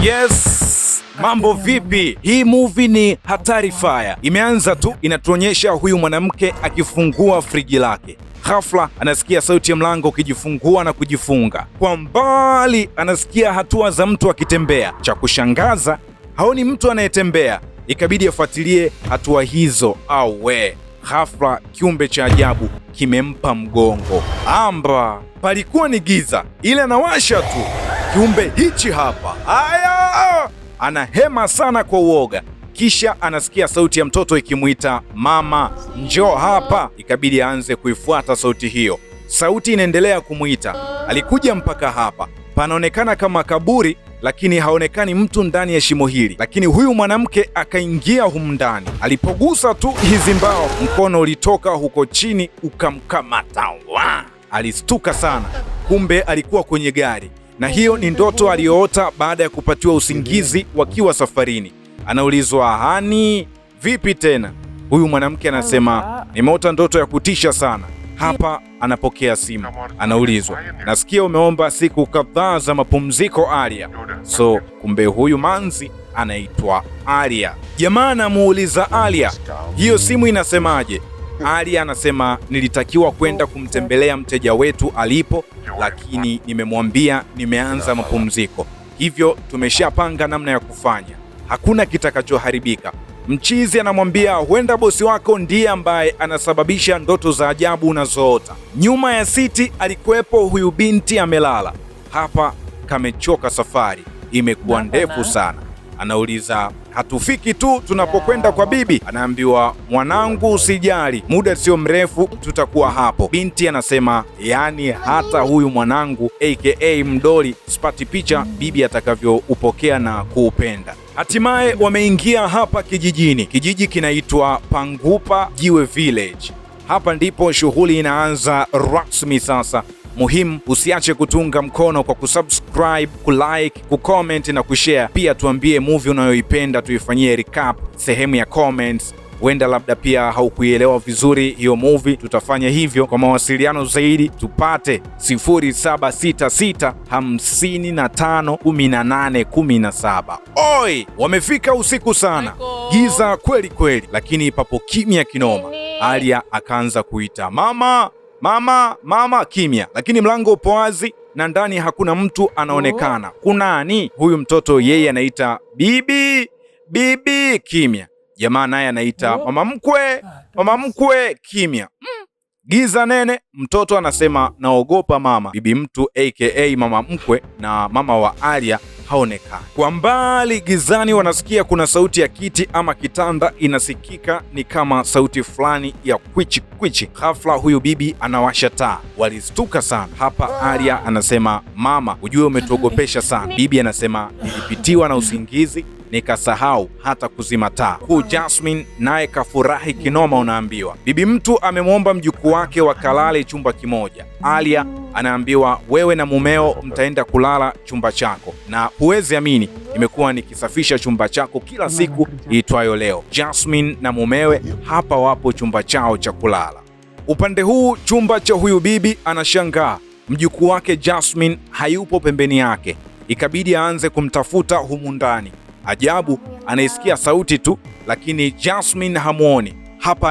Yes, mambo vipi? Hii movie ni hatari fire. Imeanza tu inatuonyesha huyu mwanamke akifungua friji lake. Ghafla anasikia sauti ya mlango ukijifungua na kujifunga. Kwa mbali anasikia hatua za mtu akitembea. Cha kushangaza, haoni mtu anayetembea. Ikabidi afuatilie hatua hizo. Ghafla kiumbe cha ajabu kimempa mgongo. Palikuwa ni giza, ile anawasha tu. Kiumbe hichi hapa, anahema sana kwa uoga. Kisha anasikia sauti ya mtoto ikimwita, mama njoo hapa. Ikabidi aanze kuifuata sauti hiyo. Sauti inaendelea kumwita. Alikuja mpaka hapa. Panaonekana kama kaburi, lakini haonekani mtu ndani ya shimo hili. Lakini huyu mwanamke akaingia humu ndani. Alipogusa tu hizi mbao, mkono ulitoka huko chini ukamkamata. Alistuka sana, kumbe alikuwa kwenye gari. Na hiyo ni ndoto aliyoota baada ya kupatiwa usingizi wakiwa safarini. Anaulizwa, hani vipi tena? Huyu mwanamke anasema, nimeota ndoto ya kutisha sana. Hapa anapokea simu. Anaulizwa, nasikia umeomba siku kadhaa za mapumziko Alia. So kumbe huyu manzi anaitwa Alia. Jamaa anamuuliza Alia, hiyo simu inasemaje? Alia anasema, nilitakiwa kwenda kumtembelea mteja wetu alipo, lakini nimemwambia nimeanza mapumziko, hivyo tumeshapanga namna ya kufanya, hakuna kitakachoharibika. Mchizi anamwambia huenda bosi wako ndiye ambaye anasababisha ndoto za ajabu unazoota. Nyuma ya siti alikuwepo huyu binti amelala. Hapa kamechoka, safari imekuwa ndefu sana. Anauliza, hatufiki tu tunapokwenda kwa bibi? Anaambiwa, mwanangu usijali, muda sio mrefu tutakuwa hapo. Binti anasema, yaani hata huyu mwanangu aka mdoli sipati picha bibi atakavyoupokea na kuupenda. Hatimaye wameingia hapa kijijini. Kijiji kinaitwa Pangupa Jiwe Village. Hapa ndipo shughuli inaanza rasmi sasa. Muhimu usiache kutunga mkono kwa kusubscribe, kulike, kucomment na kushare. Pia tuambie movie unayoipenda tuifanyie recap sehemu ya comments. Huenda labda pia haukuielewa vizuri hiyo movie, tutafanya hivyo. Kwa mawasiliano zaidi tupate 0766551817. Oi, wamefika usiku sana, giza kweli kweli, lakini papo kimya kinoma. Alia akaanza kuita, mama mama mama, kimya, lakini mlango upo wazi na ndani hakuna mtu anaonekana. Kunani? Huyu mtoto yeye anaita bibi bibi, kimya. Jamaa naye anaita mama mkwe mama mkwe, kimya. Giza nene. Mtoto anasema naogopa mama. Bibi mtu aka mama mkwe na mama wa Alia haonekani. Kwa mbali gizani wanasikia kuna sauti ya kiti ama kitanda inasikika, ni kama sauti fulani ya kwichi kwichi. Ghafla huyu bibi anawasha taa. Walistuka sana. Hapa Alia anasema, mama ujue umetuogopesha sana. Bibi anasema, nilipitiwa na usingizi nikasahau hata kuzima taa. Huyu Jasmine naye kafurahi kinoma. Unaambiwa bibi mtu amemwomba mjukuu wake wakalale chumba kimoja. Alia anaambiwa, wewe na mumeo mtaenda kulala chumba chako, na huwezi amini nimekuwa nikisafisha chumba chako kila siku iitwayo leo. Jasmine na mumewe hapa wapo chumba chao cha kulala. Upande huu chumba cha huyu bibi anashangaa, mjukuu wake Jasmine hayupo pembeni yake. Ikabidi aanze kumtafuta humu ndani. Ajabu, anaisikia sauti tu, lakini Jasmine hamuoni. Hapa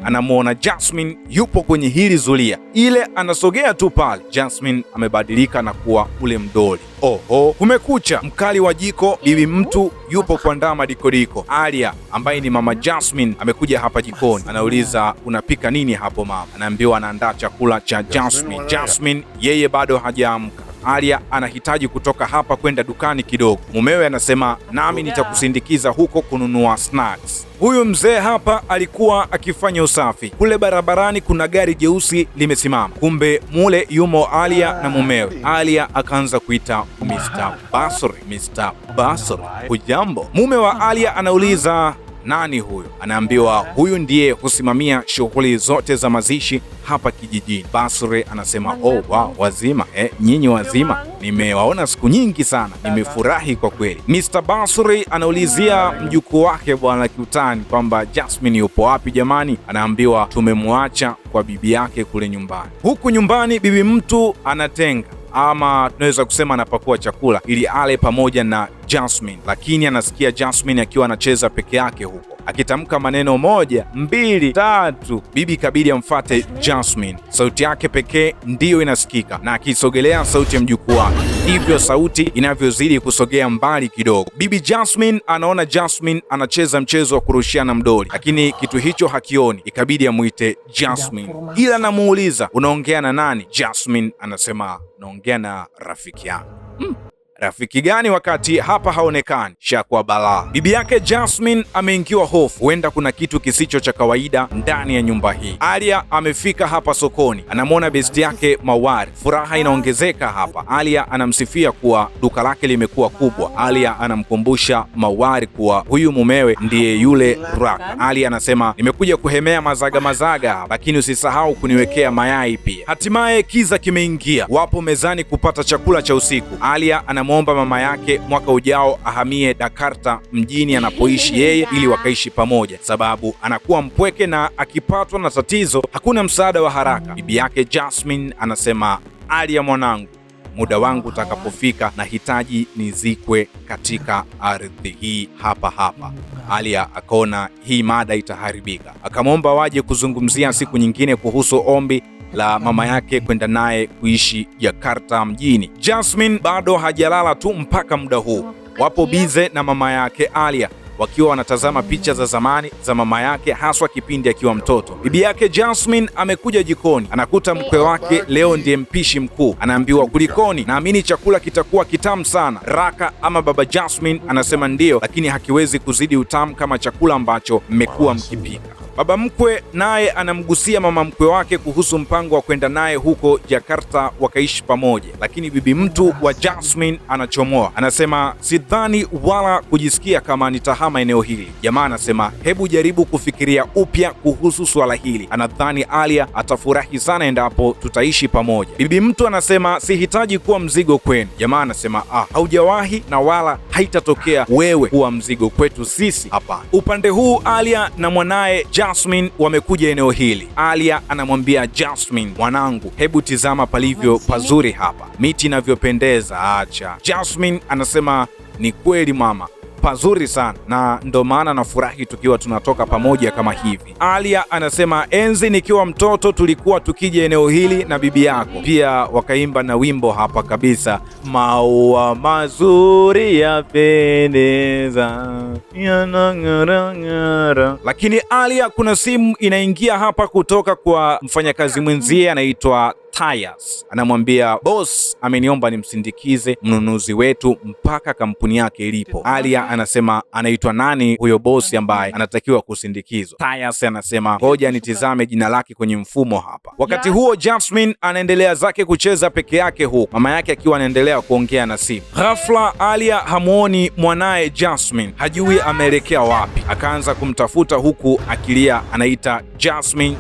anamuona Jasmine yupo kwenye hili zulia. Ile anasogea tu pale, Jasmine amebadilika na kuwa ule mdoli. Oho, kumekucha. Mkali wa jiko bibi mtu yupo kuandaa madikodiko. Alia ambaye ni mama Jasmine amekuja hapa jikoni. Anauliza, unapika nini hapo mama? Anaambiwa anaandaa chakula cha Jasmine. Jasmine yeye bado hajaamka. Alia anahitaji kutoka hapa kwenda dukani kidogo. Mumewe anasema, nami nitakusindikiza huko kununua snacks. Huyu mzee hapa alikuwa akifanya usafi. Kule barabarani kuna gari jeusi limesimama. Kumbe mule yumo Alia na mumewe. Alia akaanza kuita, Mr. Basri, Mr. Basri, hujambo? Mume wa Alia anauliza, nani huyu? Anaambiwa huyu ndiye husimamia shughuli zote za mazishi hapa kijijini. Basri anasema, oh wow, wazima nyinyi wazima, nimewaona siku nyingi sana, nimefurahi kwa kweli. Mr. Basri anaulizia mjukuu wake bwana kiutani kwamba Jasmine yupo wapi jamani? Anaambiwa tumemwacha kwa bibi yake kule nyumbani. Huku nyumbani bibi mtu anatenga ama tunaweza kusema anapakua chakula ili ale pamoja na Jasmine, lakini anasikia Jasmine akiwa anacheza peke yake huko akitamka maneno 1, 2, 3. Bibi kabidi amfuate Jasmine, sauti yake pekee ndiyo inasikika, na akisogelea sauti ya mjukuu wake, hivyo sauti inavyozidi kusogea mbali kidogo. Bibi Jasmine anaona Jasmine anacheza mchezo wa kurushiana mdoli, lakini kitu hicho hakioni, ikabidi amuite Jasmine, ila anamuuliza unaongea na nani? Jasmine anasema naongea na rafiki yangu. Rafiki gani wakati hapa haonekani? Shakwa balaa. Bibi yake Jasmine ameingiwa hofu, huenda kuna kitu kisicho cha kawaida ndani ya nyumba hii. Alia amefika hapa sokoni, anamwona besti yake Mawar. Furaha inaongezeka hapa. Alia anamsifia kuwa duka lake limekuwa kubwa. Alia anamkumbusha Mawar kuwa huyu mumewe ndiye yule Raka. Alia anasema nimekuja kuhemea mazaga, lakini usisahau kuniwekea mayai pia. Hatimaye kiza kimeingia, wapo mezani kupata chakula cha usiku. Alia omba mama yake mwaka ujao ahamie Jakarta, mjini anapoishi yeye, ili wakaishi pamoja, sababu anakuwa mpweke na akipatwa na tatizo hakuna msaada wa haraka. Bibi yake Jasmine anasema, Alia mwanangu, muda wangu utakapofika nahitaji nizikwe katika ardhi hii hapa. Alia akaona hii mada itaharibika, akamwomba waje kuzungumzia siku nyingine kuhusu ombi la mama yake kwenda naye kuishi Jakarta mjini. Jasmine bado hajalala tu mpaka muda huu. Wapo bize na mama yake Alia wakiwa wanatazama picha za zamani za mama yake, haswa kipindi akiwa mtoto. Bibi yake Jasmine amekuja jikoni, anakuta mkwe wake leo ndiye mpishi mkuu. Anaambiwa kulikoni, naamini chakula kitakuwa kitamu sana. Raka ama baba Jasmine anasema ndiyo, lakini hakiwezi kuzidi utamu kama chakula ambacho mmekuwa mkipika. Baba mkwe naye anamgusia mama mkwe wake kuhusu mpango wa kwenda naye huko Jakarta wakaishi pamoja, lakini bibi mtu wa Jasmine anachomoa, anasema sidhani wala kujisikia kama nitahama eneo hili. Jamaa anasema hebu jaribu kufikiria upya kuhusu swala hili, anadhani Alia atafurahi sana endapo tutaishi pamoja. Bibi mtu anasema sihitaji kuwa mzigo kwenu. Jamaa anasema haujawahi na wala haitatokea wewe kuwa mzigo kwetu sisi, hapana. Upande huu Alia na mwanaye Jasmine wamekuja eneo hili. Alia anamwambia Jasmine, mwanangu, hebu tizama palivyo pazuri hapa, miti inavyopendeza, acha. Jasmine anasema ni kweli mama, pazuri sana, na ndo maana nafurahi tukiwa tunatoka pamoja kama hivi. Alia anasema enzi nikiwa mtoto tulikuwa tukija eneo hili na bibi yako, pia wakaimba na wimbo hapa kabisa, maua mazuri yapendeza yanang'ara. Lakini Alia, kuna simu inaingia hapa kutoka kwa mfanyakazi mwenzie anaitwa Tyas. Anamwambia boss ameniomba nimsindikize mnunuzi wetu mpaka kampuni yake ilipo. Alia anasema anaitwa nani huyo boss ambaye anatakiwa kusindikizwa? Tyas anasema ngoja nitizame jina lake kwenye mfumo hapa. Wakati huo Jasmine anaendelea zake kucheza peke yake, huku mama yake akiwa anaendelea kuongea na simu. Ghafla Alia hamuoni mwanaye Jasmine, hajui ameelekea wapi. Akaanza kumtafuta huku akilia, anaita Jasmine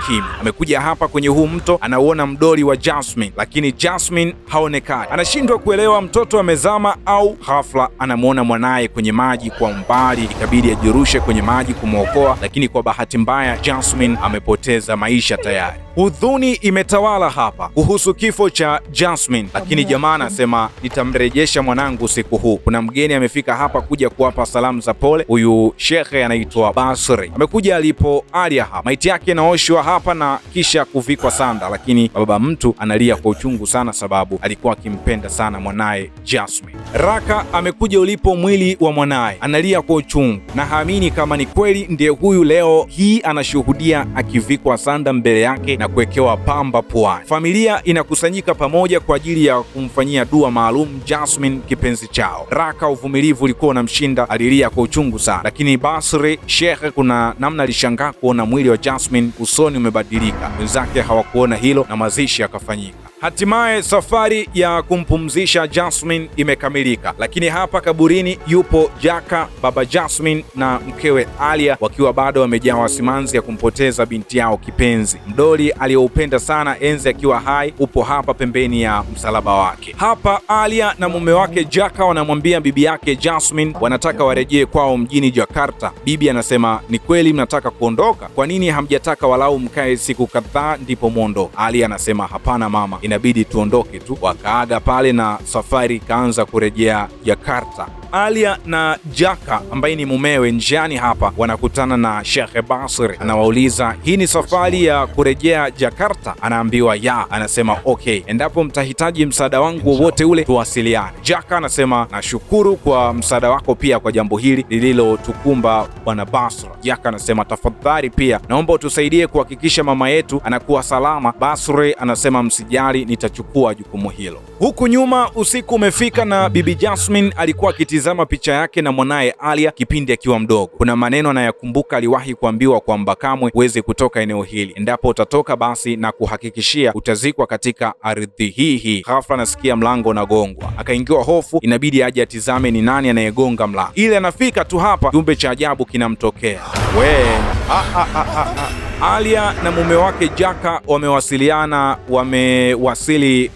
Kim. Amekuja hapa kwenye huu mto, anauona mdoli wa Jasmine, lakini Jasmine haonekani. Anashindwa kuelewa mtoto amezama au ghafla anamwona mwanaye kwenye maji kwa mbali, ikabidi ajirushe kwenye maji kumwokoa, lakini kwa bahati mbaya Jasmine amepoteza maisha tayari. Huzuni imetawala hapa kuhusu kifo cha Jasmine, lakini jamaa anasema nitamrejesha mwanangu usiku huu. Kuna mgeni amefika hapa kuja kuwapa salamu za pole. Huyu shekhe anaitwa Basri, amekuja alipo Alia hapa. Maiti yake inaoshwa hapa na kisha kuvikwa sanda, lakini baba mtu analia kwa uchungu sana sababu alikuwa akimpenda sana mwanaye Jasmine. Raka amekuja ulipo mwili wa mwanaye, analia kwa uchungu na haamini kama ni kweli ndiye huyu. Leo hii anashuhudia akivikwa sanda mbele yake na kuwekewa pamba puani. Familia inakusanyika pamoja kwa ajili ya kumfanyia dua maalum Jasmine, kipenzi chao. Raka uvumilivu ulikuwa unamshinda, alilia kwa uchungu sana, lakini Basri shekhe kuna namna alishangaa kuona mwili wa Jasmine usoni umebadilika. Wenzake hawakuona hilo na mazishi yakafanyika. Hatimaye safari ya kumpumzisha Jasmine imekamilika, lakini hapa kaburini yupo Jaka, baba Jasmine na mkewe Alia, wakiwa bado wamejawa simanzi ya kumpoteza binti yao kipenzi. Mdoli aliyoupenda sana enzi akiwa hai upo hapa pembeni ya msalaba wake. Hapa Alia na mume wake Jaka wanamwambia bibi yake Jasmine wanataka warejee kwao mjini Jakarta. Bibi anasema ni kweli mnataka kuondoka? Kwa nini hamjataka walau mkae siku kadhaa ndipo muondoke? Alia anasema hapana mama, inabidi tuondoke tu. Wakaaga pale na safari ikaanza kurejea Jakarta. Alia na Jaka ambaye ni mumewe njiani hapa wanakutana na Sheikh Basri. Anawauliza, hii ni safari ya kurejea Jakarta? Anaambiwa ya. Anasema okay, endapo mtahitaji msaada wangu wowote ule tuwasiliane. Jaka anasema nashukuru kwa msaada wako pia kwa jambo hili lililotukumba bwana Basri. Jaka anasema tafadhali pia naomba utusaidie kuhakikisha mama yetu anakuwa salama. Basri anasema msijali, nitachukua jukumu hilo. Huku nyuma usiku umefika na Bibi Jasmine alikuwa akitizama picha yake na mwanaye Alia kipindi akiwa mdogo. Kuna maneno anayakumbuka aliwahi kuambiwa kwamba kamwe huwezi kutoka eneo hili, endapo utatoka basi na kuhakikishia utazikwa katika ardhi hii. Ghafla anasikia mlango unagongwa, akaingiwa hofu, inabidi aje atizame ni nani anayegonga mlango. Ile anafika tu hapa, kiumbe cha ajabu kinamtokea. Alia na mume wake Jaka wamewasili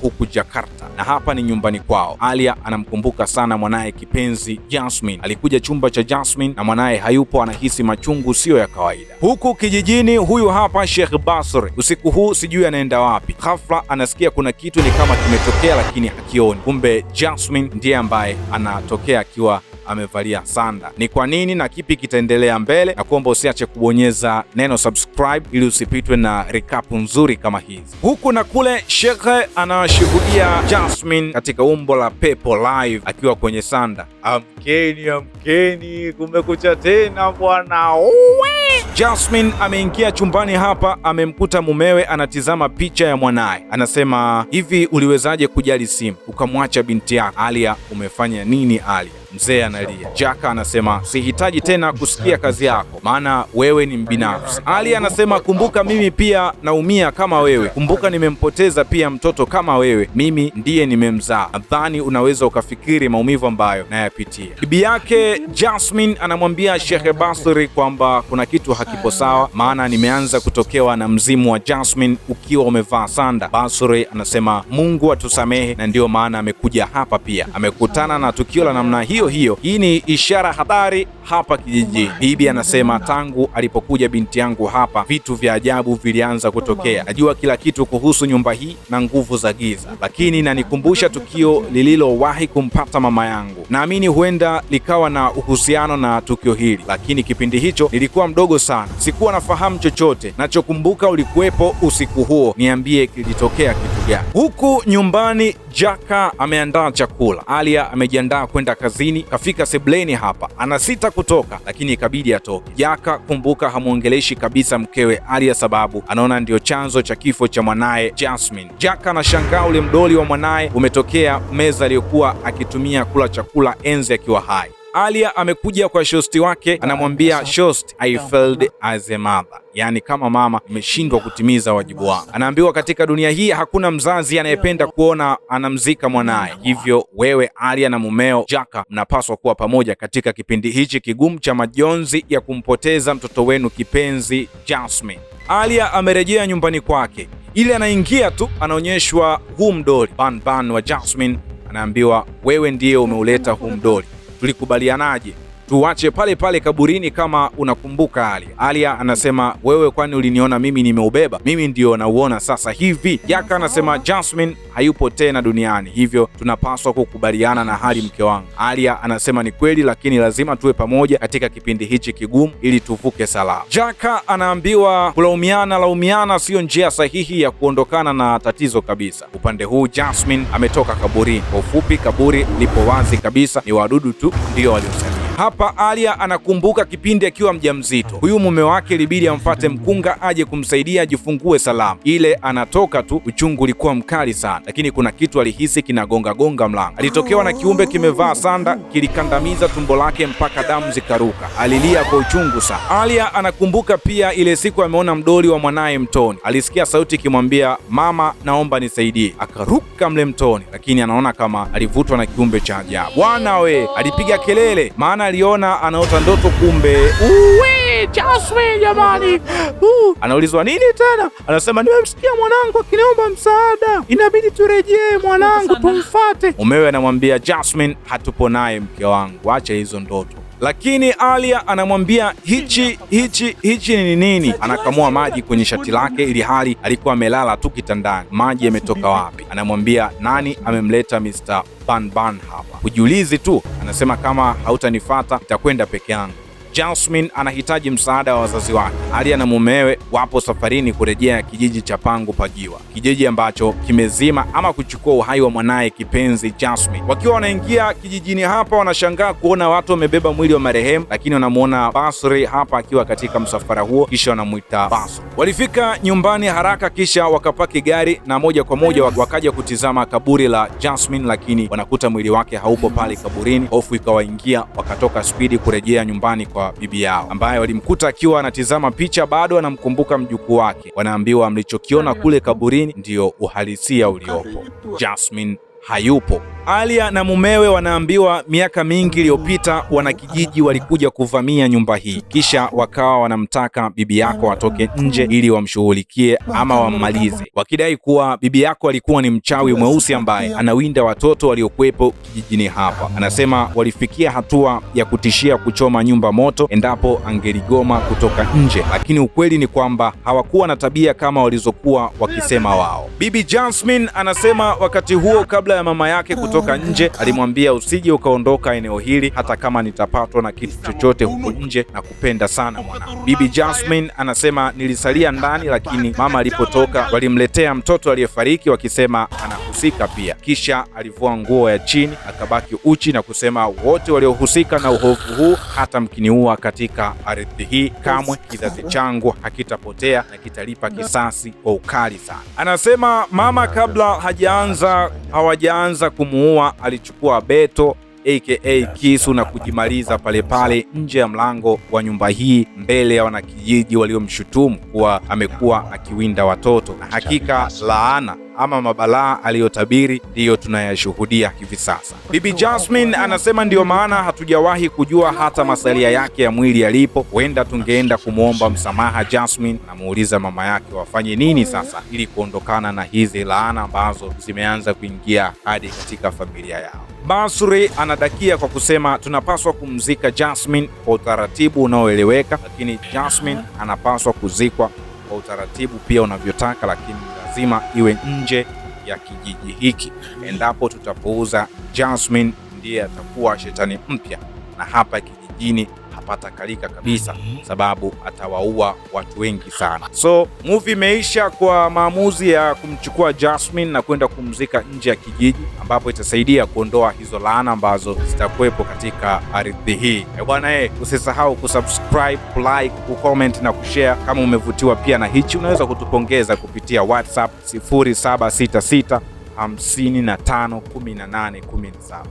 huku Jakarta, na hapa ni nyumbani kwao. Alia anamkumbuka sana mwanaye kipenzi Jasmine. Alikuja chumba cha Jasmine na mwanaye hayupo, anahisi machungu sio ya kawaida. Huku kijijini, huyu hapa Sheikh Basri. Usiku huu sijui anaenda wapi. Ghafla anasikia kuna kitu ni kama kimetokea, lakini hakioni. Kumbe Jasmine ndiye ambaye anatokea akiwa amevalia sanda. Ni kwa nini na kipi kitaendelea mbele? Na kuomba usiache kubonyeza neno subscribe ili usipitwe na recap nzuri kama hizi. Huku na kule, Sheikh anashuhudia Jasmine katika umbo la pepo live akiwa kwenye sanda. Amkeni, kumekucha tena bwana. Jasmine ameingia chumbani hapa, amemkuta mumewe anatizama picha ya mwanaye. Anasema, hivi uliwezaje kujali simu ukamwacha binti yako? Alia, umefanya nini Alia? Mzee analia. Jaka anasema, sihitaji tena kusikia kazi yako, maana wewe ni mbinafsi. Alia anasema, kumbuka mimi pia naumia kama wewe, kumbuka nimempoteza pia mtoto kama wewe, mimi ndiye nimemzaa. Nadhani unaweza ukafikiri maumivu ambayo nayapitia. Bibi yake Jasmine anamwambia Sheikh Basri kwamba kuna kitu hakipo sawa, maana nimeanza kutokewa na mzimu wa Jasmine ukiwa umevaa sanda. Basri anasema, Mungu atusamehe, na ndio maana amekuja hapa pia. Amekutana na tukio la namna hiyo. Hii ni ishara hatari hapa kijijini. Bibi anasema, tangu alipokuja binti yangu hapa, vitu vya ajabu vilianza kutokea. Najua kila kitu kuhusu nyumba hii na nguvu za giza, lakini nanikumbusha tukio lililowahi kumpata mama yangu. Naamini huenda likawa na uhusiano na tukio hili, lakini kipindi hicho nilikuwa mdogo sana, sikuwa nafahamu chochote. Nachokumbuka ulikuwepo usiku huo, niambie kilitokea kitu gani? Huku nyumbani, Jaka ameandaa chakula. Alia amejiandaa kwenda kazini. Kafika sebleni hapa, anasita kutoka, lakini ikabidi atoke. Jaka, kumbuka, hamuongeleshi kabisa mkewe Alia, sababu anaona ndio chanzo cha kifo cha mwanaye Jasmine. Jaka anashangaa ule mdoli wa mwanaye umetokea meza aliyokuwa akitumia kula chakula enzi akiwa hai. Alia amekuja kwa shosti wake, anamwambia shosti, I failed as a mother, yaani kama mama imeshindwa kutimiza wajibu wangu. Anaambiwa katika dunia hii hakuna mzazi anayependa kuona anamzika mwanaye, hivyo wewe Alia na mumeo Jaka mnapaswa kuwa pamoja katika kipindi hichi kigumu cha majonzi ya kumpoteza mtoto wenu kipenzi Jasmine. Alia amerejea nyumbani kwake. Ile anaingia tu anaonyeshwa huu mdoli Ban wa Jasmine. Anaambiwa, wewe ndiye umeuleta huu mdoli, tulikubalianaje tuwache pale pale kaburini kama unakumbuka Alia? Alia anasema, wewe kwani uliniona mimi nimeubeba? Mimi ndio nauona sasa hivi. Jaka anasema, Jasmine hayupo tena duniani, hivyo tunapaswa kukubaliana na hali mke wangu. Alia anasema, ni kweli, lakini lazima tuwe pamoja katika kipindi hichi kigumu ili tuvuke salama. Jaka anaambiwa kulaumiana sio njia sahihi ya kuondokana na tatizo kabisa. Upande huu Jasmine ametoka kaburini. Kwa ufupi, kaburi lipo wazi kabisa, ni wadudu tu ndio waliosalia. Hapa Alia anakumbuka kipindi akiwa mjamzito. Huyu mume wake ilibidi amfate mkunga aje kumsaidia ajifungue salama. Ile anatoka tu, uchungu ulikuwa mkali sana, lakini kuna kitu alihisi kinagonga mlango. Alitokewa na kiumbe kimevaa sanda, kilikandamiza tumbo lake mpaka damu zikaruka. Alilia kwa uchungu sana. Alia anakumbuka pia ile siku ameona mdoli wa mwanaye mtoni. Alisikia sauti ikimwambia, mama, naomba nisaidie. Akaruka mle mtoni, lakini anaona kama alivutwa na kiumbe cha ajabu. Bwana we, alipiga kelele, maana aliona anaota ndoto. Kumbe Jasmine jamani. Anaulizwa nini tena? Anasema, nimemsikia mwanangu akiniomba msaada, inabidi turejee mwanangu tumfate. Mumewe anamwambia Jasmine, hatupo naye mke wangu, acha hizo ndoto. lakini Alia anamwambia hichi ni nini? Anakamua maji kwenye shati lake ili hali alikuwa amelala tu kitandani. Maji yametoka wapi? Anamwambia nani amemleta Mr. Ban hapa? Kujiulizi tu. Anasema kama hautanifuata nitakwenda peke yangu. Jasmine anahitaji msaada wa wazazi wake. Alia na mumewe wapo safarini kurejea kijiji cha Pangu Pagiwa, kijiji ambacho kimezima ama kuchukua uhai wa mwanaye kipenzi Jasmine. Wakiwa wanaingia kijijini hapa, wanashangaa kuona watu wamebeba mwili wa marehemu, lakini wanamuona Basri hapa akiwa katika msafara huo, kisha wanamuita Basri. Walifika nyumbani haraka, kisha wakapaki gari na moja kwa moja wakaja kutizama kaburi la Jasmine, lakini wanakuta mwili wake haupo pale kaburini. Hofu ikawaingia, wakatoka spidi kurejea nyumbani kwa bibi yao, ambaye walimkuta akiwa anatizama picha, bado anamkumbuka mjukuu wake. Wanaambiwa mlichokiona kule kaburini ndiyo uhalisia uliopo. Jasmine hayupo. Alia na mumewe wanaambiwa miaka mingi iliyopita wanakijiji walikuja kuvamia nyumba hii, kisha wakawa wanamtaka bibi yako atoke nje ili wamshughulikie ama wammalize, wakidai kuwa bibi yako alikuwa ni mchawi mweusi ambaye anawinda watoto waliokuwepo kijijini hapa. Anasema walifikia hatua ya kutishia kuchoma nyumba moto endapo angeligoma kutoka nje, lakini ukweli ni kwamba hawakuwa na tabia kama walizokuwa wakisema wao. Bibi Jasmine anasema wakati huo, kabla ya mama yake kutoka nje, alimwambia usije ukaondoka eneo hili hata kama nitapatwa na kitu chochote huko nje, na kupenda sana mwanangu. Bibi Jasmine anasema nilisalia ndani, lakini mama alipotoka walimletea mtoto aliyefariki wakisema anahusika pia. Kisha alivua nguo ya chini akabaki uchi na kusema wote waliohusika na uhofu huu, hata mkiniua katika ardhi hii, kamwe kizazi changu hakitapotea na kitalipa kisasi kwa ukali sana. Anasema mama kabla hawajaanza kumuua alichukua beto aka kisu na kujimaliza pale pale nje ya mlango wa nyumba hii mbele ya wanakijiji waliomshutumu kuwa amekuwa akiwinda watoto. Na hakika laana ama mabalaa aliyotabiri ndiyo tunayashuhudia hivi sasa. Bibi Jasmine anasema ndiyo maana hatujawahi kujua hata masalia yake ya mwili yalipo. Huenda tungeenda kumwomba msamaha Jasmine na muuliza mama yake wafanye nini sasa ili kuondokana na hizi laana ambazo zimeanza kuingia hadi katika familia yao. Basri anadakia kwa kusema tunapaswa kumzika Jasmine kwa utaratibu unaoeleweka, lakini Jasmine anapaswa kuzikwa kwa utaratibu pia unavyotaka, lakini lazima iwe nje ya kijiji hiki. Endapo tutapuuza, Jasmine ndiye atakuwa shetani mpya, na hapa kijijini hapatakalika kabisa, sababu atawaua watu wengi sana. So movie imeisha kwa maamuzi ya kumchukua Jasmine na kwenda kumzika nje ya kijiji, ambapo itasaidia kuondoa hizo laana ambazo zitakuwepo katika ardhi hii. Bwana, usisahau kusubscribe, kulike, kucomment na kushare. Kama umevutiwa pia na hichi, unaweza kutupongeza kupitia WhatsApp 0766 55 18 17.